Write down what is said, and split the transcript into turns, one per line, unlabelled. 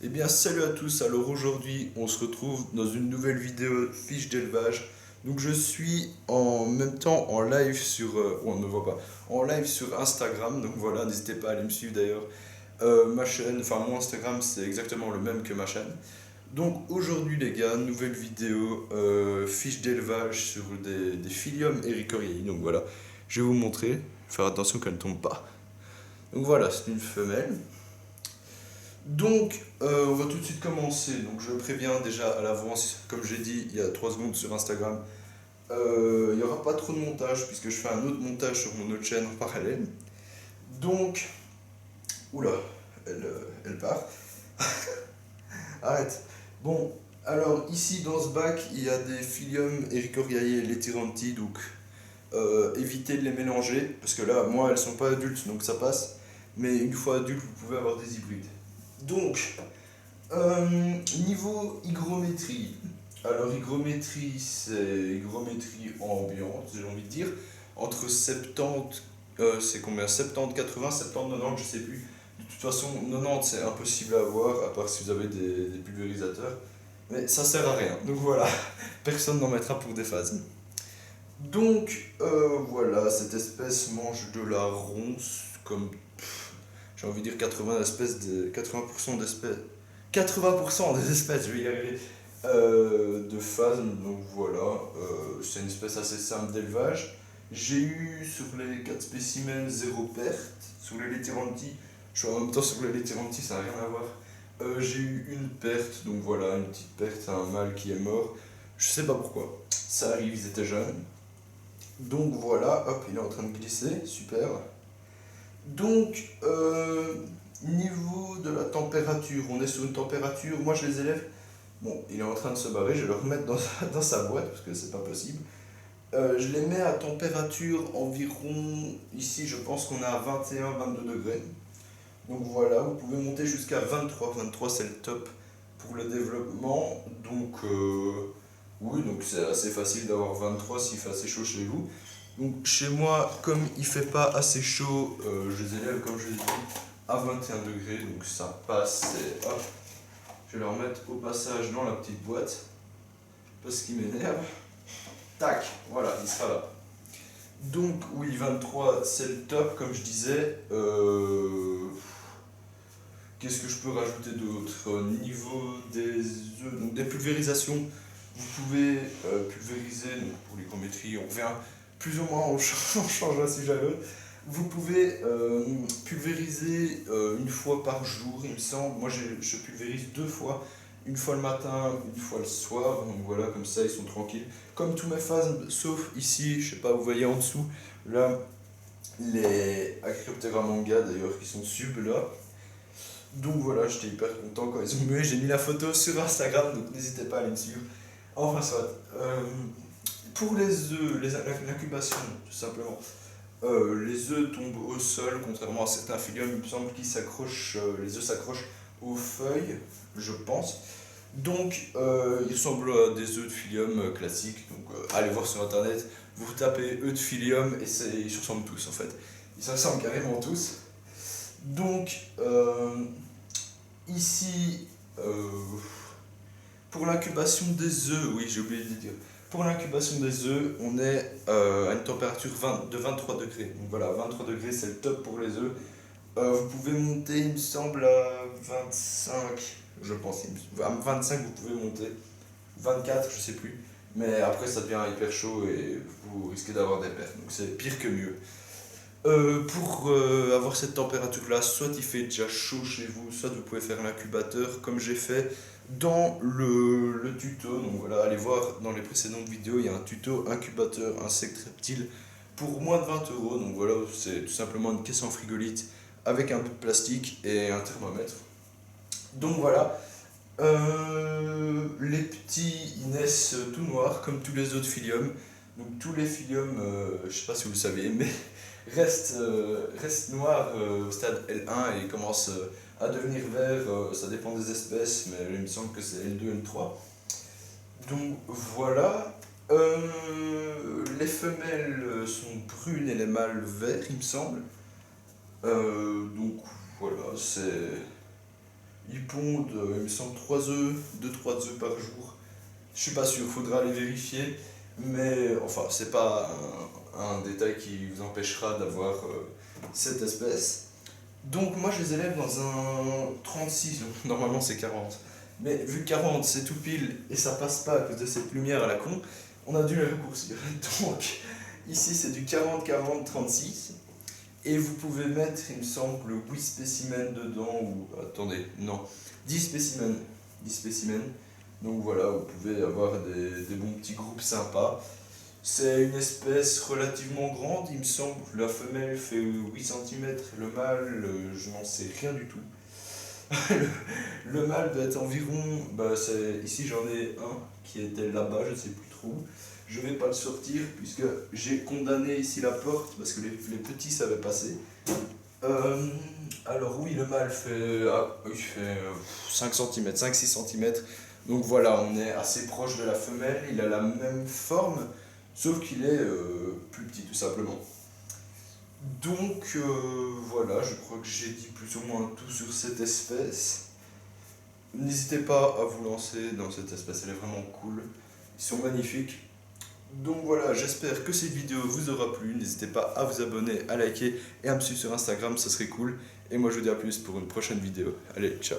Eh bien salut à tous, alors aujourd'hui on se retrouve dans une nouvelle vidéo fiche d'élevage. Donc je suis en même temps en live sur... on ne me voit pas. En live sur Instagram, donc voilà, n'hésitez pas à aller me suivre d'ailleurs. Ma chaîne, enfin mon Instagram c'est exactement le même que ma chaîne. Donc aujourd'hui les gars, nouvelle vidéo fiche d'élevage sur des Philium ericorii. Donc voilà, je vais vous montrer, faire attention qu'elle ne tombe pas. Donc voilà, c'est une femelle. Donc, on va tout de suite commencer. Donc, je préviens déjà à l'avance, comme j'ai dit il y a 3 secondes sur Instagram, il n'y aura pas trop de montage puisque je fais un autre montage sur mon autre chaîne en parallèle. Donc, oula, elle part. Arrête. Bon, alors ici dans ce bac, il y a des Philium ericoriae letiranti, donc évitez de les mélanger parce que là, moi, elles sont pas adultes donc ça passe. Mais une fois adultes, vous pouvez avoir des hybrides. Donc, niveau hygrométrie. Alors, hygrométrie, c'est hygrométrie ambiante, j'ai envie de dire. Entre 70, c'est combien 70, 80, 70, 90, je sais plus. De toute façon, 90, c'est impossible à avoir, à part si vous avez des pulvérisateurs. Mais ça sert à rien. Donc voilà, personne n'en mettra pour des phases. Donc, voilà, cette espèce mange de la ronce, comme, j'ai envie de dire 80% d'espèces 80% des espèces, je vais y arriver, de phasmes, donc voilà, c'est une espèce assez simple d'élevage. J'ai eu sur les 4 spécimens 0 perte, sur les Letiranti, je suis en même temps sur les Letiranti, ça n'a rien à voir. J'ai eu une perte, donc voilà, une petite perte, un mâle qui est mort, je sais pas pourquoi, ça arrive, ils étaient jeunes. Donc voilà, hop, il est en train de glisser, super. Donc, niveau de la température, on est sur une température, moi je les élève, bon, il est en train de se barrer, je vais le remettre dans sa boîte parce que c'est pas possible. Je les mets à température environ, ici je pense qu'on est à 21-22 degrés. Donc voilà, vous pouvez monter jusqu'à 23, 23 c'est le top pour le développement. Donc oui, donc c'est assez facile d'avoir 23 s'il fait assez chaud chez vous. Donc chez moi, comme il fait pas assez chaud, je les élève comme je l'ai dit à 21 degrés, donc ça passe. Et hop, je vais les remettre au passage dans la petite boîte parce qu'il m'énerve. Tac, voilà, il sera là. Donc oui, 23 c'est le top, comme je disais. Qu'est-ce que je peux rajouter d'autre? Au niveau des œufs, donc des pulvérisations, vous pouvez pulvériser, donc pour l'hygrométrie, on revient plus ou moins, on change d'un sujet à l'autre. Vous pouvez pulvériser une fois par jour, il me semble. Moi, je pulvérise 2 fois, une fois le matin, une fois le soir. Donc voilà, comme ça, ils sont tranquilles. Comme tous mes phases, sauf ici, je sais pas, vous voyez en dessous, là, les Acryoptera manga d'ailleurs, qui sont sub là. Donc voilà, j'étais hyper content quand ils ont mué. J'ai mis la photo sur Instagram, donc n'hésitez pas à aller me suivre. Enfin, soit. Pour les œufs, l'incubation, tout simplement. Les œufs tombent au sol, contrairement à certains philiums, il me semble qu'ils s'accrochent, les œufs s'accrochent aux feuilles, je pense. Donc, ils ressemblent à des œufs de philium classiques. Donc, allez voir sur internet, vous tapez œufs de philium et ils se ressemblent tous en fait. Ils se ressemblent carrément tous. Donc, ici, pour l'incubation des œufs, oui, j'ai oublié de dire. Pour l'incubation des œufs, on est à une température de 23 degrés. Donc voilà, 23 degrés, c'est le top pour les œufs. Vous pouvez monter, il me semble, à 25, je pense. À 25, vous pouvez monter. 24, je sais plus. Mais après, ça devient hyper chaud et vous risquez d'avoir des pertes. Donc c'est pire que mieux. Pour avoir cette température-là, soit il fait déjà chaud chez vous, soit vous pouvez faire l'incubateur comme j'ai fait dans le tuto. Donc voilà, allez voir dans les précédentes vidéos, il y a un tuto incubateur insectes reptiles pour moins de 20 euros. Donc voilà, c'est tout simplement une caisse en frigolite avec un peu de plastique et un thermomètre. Donc voilà, les petits ils naissent tout noirs comme tous les autres philiums. Donc tous les philiums, je sais pas si vous le savez, mais reste noir au stade L1 et commence à devenir vert, ça dépend des espèces, mais il me semble que c'est L2, L3. Donc voilà. Les femelles sont brunes et les mâles verts, il me semble. Donc voilà, c'est. Ils ils pondent, il me semble, 3 œufs, 2-3 œufs par jour. Je suis pas sûr, faudra aller vérifier, mais enfin, c'est pas un détail qui vous empêchera d'avoir cette espèce. Donc moi je les élève dans un 36, donc normalement c'est 40. Mais vu que 40 c'est tout pile et ça passe pas à cause de cette lumière à la con, on a dû les raccourcir. Donc ici c'est du 40-40-36. Et vous pouvez mettre, il me semble, 8 spécimens dedans, ou attendez, non, 10 spécimens. 10 spécimens. Donc voilà, vous pouvez avoir des bons petits groupes sympas. C'est une espèce relativement grande, il me semble. La femelle fait 8 cm, le mâle, je n'en sais rien du tout. Le mâle doit être environ, ici j'en ai un qui était là-bas, je ne sais plus trop. Je ne vais pas le sortir puisque j'ai condamné ici la porte parce que les petits savaient passer. Alors oui, le mâle il fait 5 cm, 5-6 cm. Donc voilà, on est assez proche de la femelle, il a la même forme, sauf qu'il est plus petit tout simplement. Donc voilà, je crois que j'ai dit plus ou moins tout sur cette espèce. N'hésitez pas à vous lancer dans cette espèce, elle est vraiment cool. Ils sont magnifiques. Donc voilà, j'espère que cette vidéo vous aura plu. N'hésitez pas à vous abonner, à liker et à me suivre sur Instagram, ce serait cool. Et moi je vous dis à plus pour une prochaine vidéo. Allez, ciao.